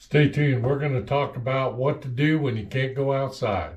Stay tuned. We're going to talk about what to do when you can't go outside.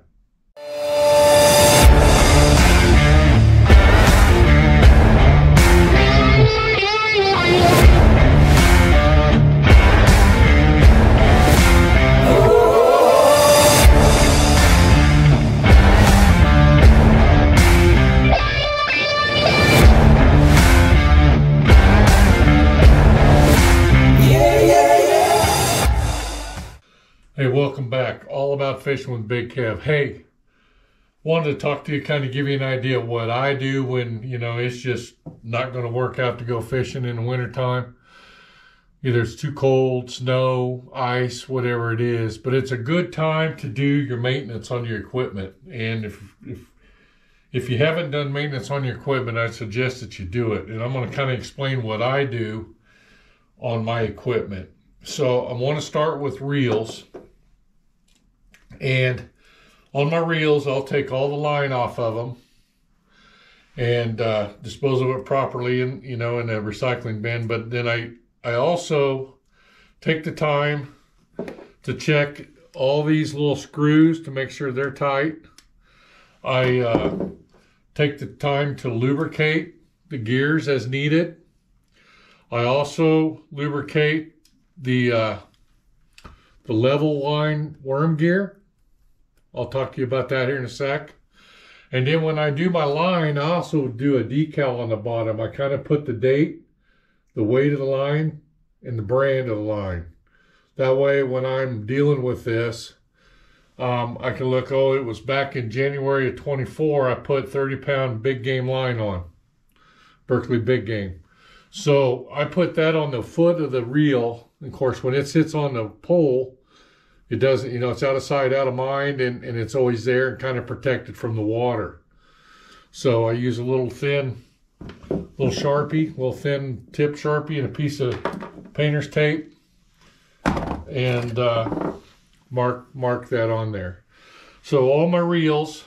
Hey, welcome back. All About Fishing with Big Kev. Hey, wanted to talk to you, kind of give you an idea of what I do when, it's just not going to work out to go fishing in the wintertime. Either it's too cold, snow, ice, whatever it is. But it's a good time to do your maintenance on your equipment. And if you haven't done maintenance on your equipment, I suggest that you do it. And I'm going to kind of explain what I do on my equipment. So I want to start with reels. And on my reels, I'll take all the line off of them and dispose of it properly in a recycling bin. But then I also take the time to check all these little screws to make sure they're tight. I take the time to lubricate the gears as needed. I also lubricate the level line worm gear. I'll talk to you about that here in a sec. And then when I do my line, I also do a decal on the bottom. I kind of put the date, the weight of the line, and the brand of the line. That way, when I'm dealing with this, I can look, it was back in January of 24, I put 30-pound big game line on, Berkley Big Game. So I put that on the foot of the reel. Of course, when it sits on the pole, it doesn't, it's out of sight, out of mind, and it's always there and kind of protected from the water. So I use a little thin Sharpie, little thin tip Sharpie and a piece of painter's tape, and mark that on there. So all my reels,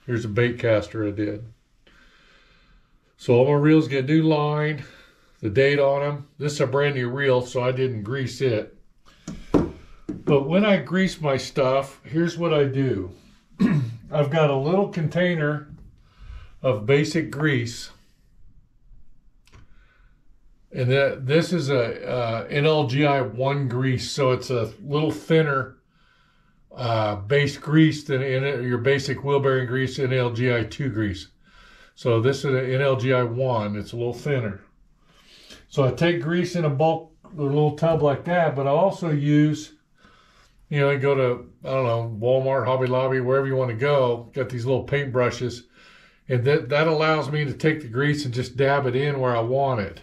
here's a bait caster I did. So all my reels get a new line, the date on them. This is a brand new reel, so I didn't grease it. But when I grease my stuff, here's what I do. I've got a little container of basic grease. And this is a NLGI 1 grease, so it's a little thinner base grease than your basic wheel bearing grease, NLGI 2 grease. So this is an NLGI 1, it's a little thinner. So I take grease in a little tub like that, but I also use, you go to, Walmart, Hobby Lobby, wherever you want to go, got these little paint brushes, and that allows me to take the grease and just dab it in where I want it.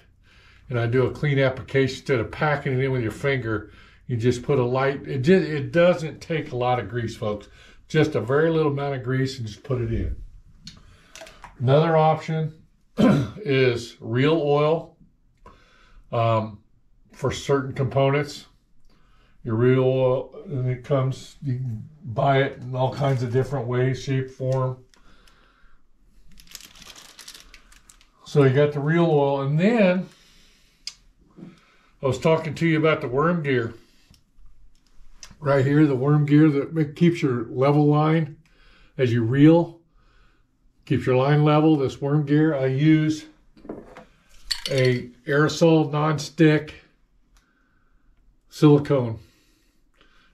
And I do a clean application instead of packing it in with your finger. You just put a light, it doesn't take a lot of grease, folks. Just a very little amount of grease and just put it in. Another option is reel oil for certain components. Your reel oil, and it comes, you can buy it in all kinds of different ways, shape, form. So you got the reel oil, and then I was talking to you about the worm gear. Right here, the worm gear that keeps your level line as you reel. Keeps your line level, this worm gear. I use a aerosol non-stick silicone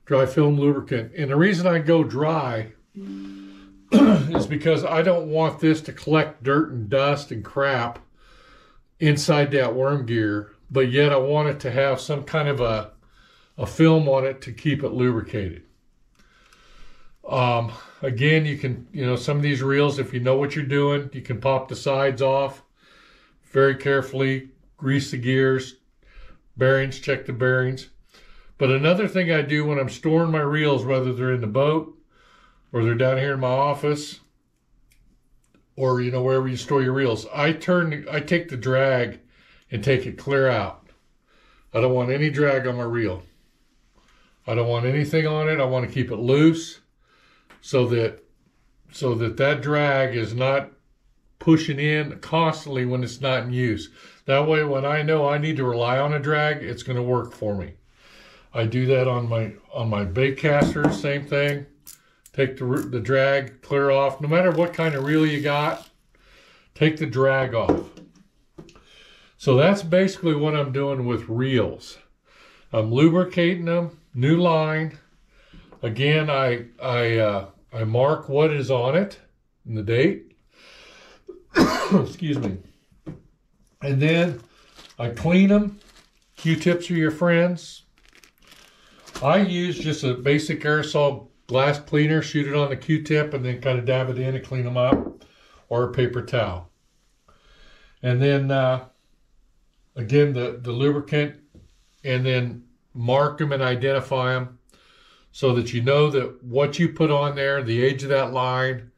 dry film lubricant. And the reason I go dry is because I don't want this to collect dirt and dust and crap inside that worm gear, but yet I want it to have some kind of a film on it to keep it lubricated. Again, you can, some of these reels, if you know what you're doing, you can pop the sides off very carefully, grease the gears, bearings, check the bearings. But another thing I do when I'm storing my reels, whether they're in the boat or they're down here in my office or, wherever you store your reels, I take the drag and take it clear out. I don't want any drag on my reel. I don't want anything on it. I want to keep it loose so that that drag is not pushing in constantly when it's not in use. That way, when I know I need to rely on a drag, it's going to work for me. I do that on my bait casters, same thing. Take the drag clear off. No matter what kind of reel you got, take the drag off. So that's basically what I'm doing with reels. I'm lubricating them, new line. Again, I mark what is on it and the date. Excuse me. And then I clean them. Q-tips are your friends. I use just a basic aerosol glass cleaner, shoot it on the Q-tip, and then kind of dab it in and clean them up, or a paper towel. And then, again, the lubricant, and then mark them and identify them so that you know that what you put on there, the age of that line.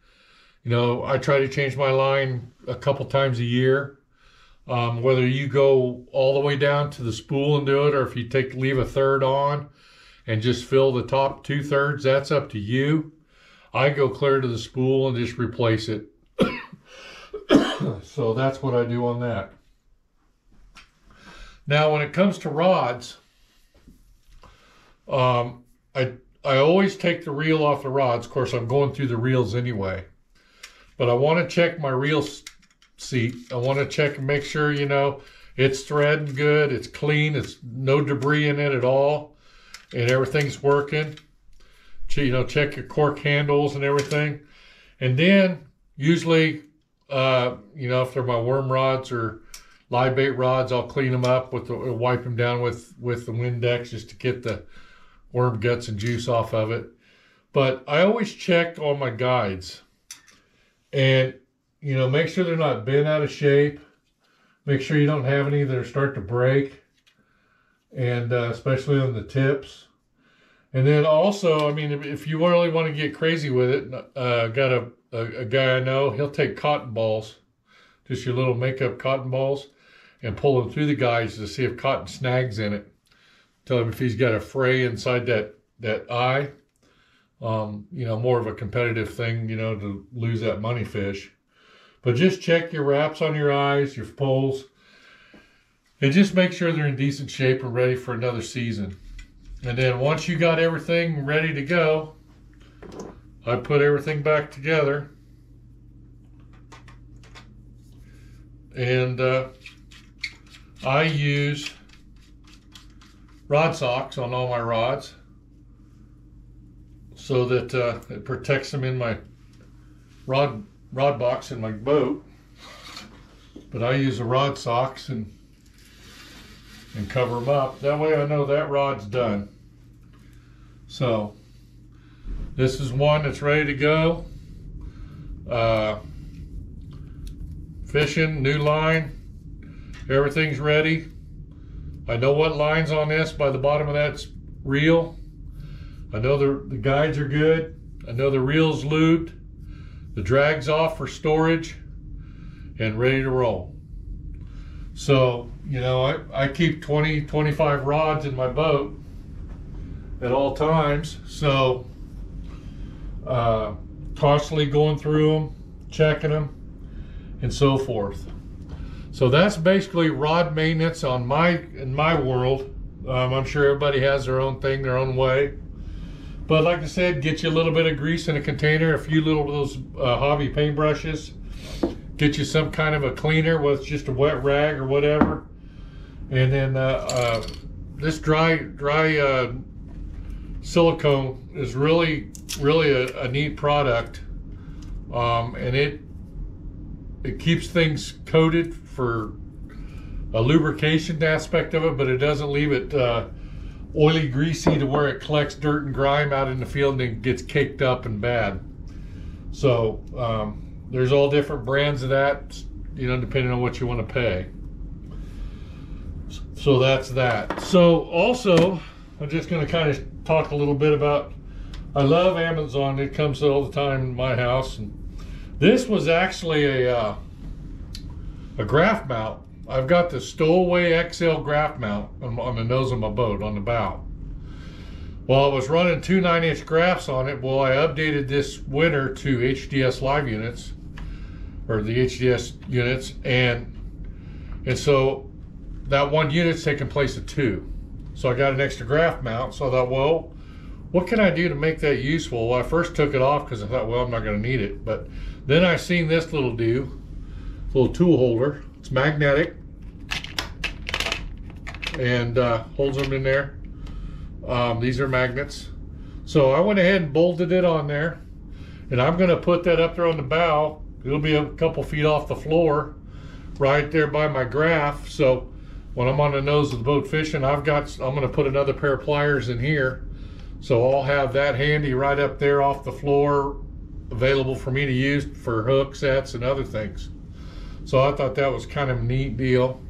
You know, I try to change my line a couple times a year. Whether you go all the way down to the spool and do it, or if you leave a third on and just fill the top 2/3, that's up to you. I go clear to the spool and just replace it. So that's what I do on that. Now, when it comes to rods, I always take the reel off the rods. Of course, I'm going through the reels anyway. But I want to check my reel seat. I want to check and make sure, you know, it's threading good, it's clean, it's no debris in it at all, and everything's working. You know, check your cork handles and everything. And then usually, you know, if they're my worm rods or live bait rods, I'll clean them up with wipe them down with the Windex just to get the worm guts and juice off of it. But I always check on my guides and, you know, make sure they're not bent out of shape. Make sure you don't have any that are starting to break, and especially on the tips. And then also, I mean, if you really want to get crazy with it, got a guy I know, he'll take cotton balls, just your little makeup cotton balls, and pull them through the guides to see if cotton snags in it. Tell him if he's got a fray inside that eye. You know, more of a competitive thing, you know, to lose that money fish. But just check your wraps on your eyes, your poles, and just make sure they're in decent shape and ready for another season. And then once you got everything ready to go, I put everything back together. And I use rod socks on all my rods so that it protects them in my rod box in my boat. But I use the rod socks and cover them up. That way I know that rod's done. So this is one that's ready to go. Fishing, new line, everything's ready. I know what line's on this by the bottom of that reel. I know the guides are good. I know the reel's lubed. The drag's off for storage and ready to roll. So, you know, I keep 20, 25 rods in my boat at all times. So, constantly going through them, checking them, and so forth. So that's basically rod maintenance in my world. I'm sure everybody has their own thing, their own way. But like I said, get you a little bit of grease in a container, a few little of those hobby paintbrushes. Get you some kind of a cleaner with just a wet rag or whatever. And then this dry silicone is really a neat product. And it keeps things coated for a lubrication aspect of it, but it doesn't leave it oily, greasy to where it collects dirt and grime out in the field and gets caked up and bad. So there's all different brands of that, you know, depending on what you want to pay. So that's that. So also, I'm just going to kind of talk a little bit about, I love Amazon. It comes all the time in my house. And this was actually a graph mount. I've got the Stowaway XL graph mount on the nose of my boat, on the bow. Well, I was running 2 9-inch graphs on it. Well, I updated this winter to HDS live units, or the HDS units, and so that one unit's taking place of 2. So I got an extra graph mount. So I thought, well, what can I do to make that useful? Well, I first took it off because I thought, well, I'm not going to need it. But then I seen this little little tool holder. It's magnetic and holds them in there. These are magnets. So I went ahead and bolted it on there, and I'm going to put that up there on the bow. It'll be a couple feet off the floor right there by my graph. So when I'm on the nose of the boat fishing, I'm going to put another pair of pliers in here. So I'll have that handy right up there off the floor, available for me to use for hook sets and other things. So I thought that was kind of a neat deal.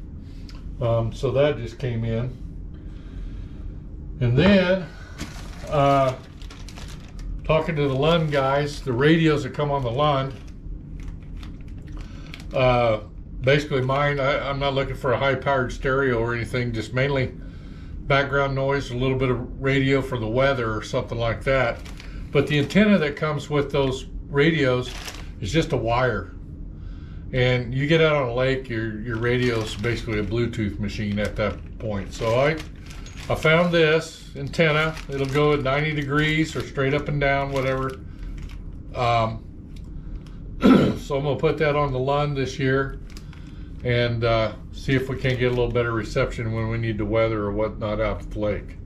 So that just came in. And then, talking to the Lund guys, the radios that come on the Lund, basically mine, I'm not looking for a high-powered stereo or anything, just mainly background noise, a little bit of radio for the weather or something like that. But the antenna that comes with those radios is just a wire. And you get out on a lake, your radio is basically a Bluetooth machine at that point. So I found this antenna. It'll go at 90 degrees or straight up and down, whatever. So I'm going to put that on the Lund this year and see if we can get a little better reception when we need to weather or whatnot out at the lake.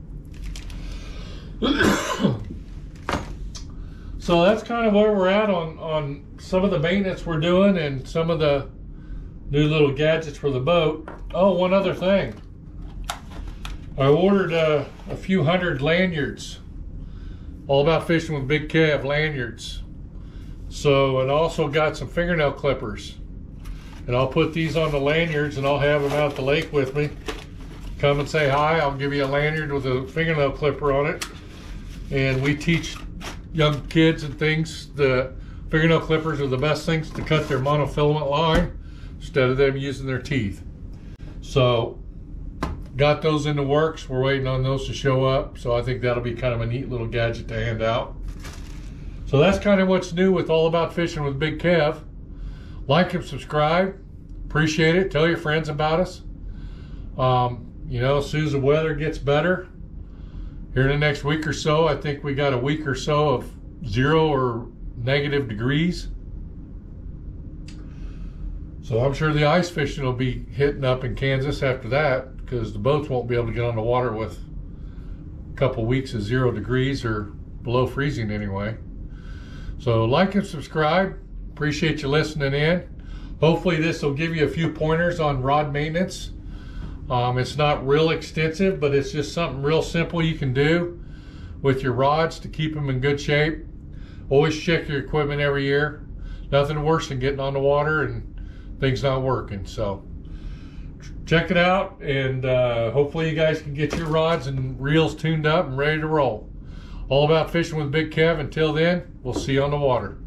So that's kind of where we're at on some of the maintenance we're doing and some of the new little gadgets for the boat. Oh, one other thing. I ordered a few hundred lanyards. All About Fishing with Big Kev lanyards. So, and also got some fingernail clippers. And I'll put these on the lanyards and I'll have them out at the lake with me. Come and say hi. I'll give you a lanyard with a fingernail clipper on it. And we teach young kids and things the fingernail clippers are the best things to cut their monofilament line instead of them using their teeth. So got those in the works. We're waiting on those to show up. So I think that'll be kind of a neat little gadget to hand out. So that's kind of what's new with All About Fishing with Big Kev. Like and subscribe. Appreciate it. Tell your friends about us. You know, as soon as the weather gets better, here in the next week or so, I think we got a week or so of 0 or negative degrees. So I'm sure the ice fishing will be hitting up in Kansas after that, because the boats won't be able to get on the water with a couple weeks of 0 degrees or below freezing anyway. So like and subscribe. Appreciate you listening in. Hopefully this will give you a few pointers on rod maintenance. It's not real extensive, but it's just something real simple you can do with your rods to keep them in good shape. Always check your equipment every year. Nothing worse than getting on the water and things not working. So check it out, and hopefully you guys can get your rods and reels tuned up and ready to roll. All About Fishing with Big Kev. Until then, we'll see you on the water.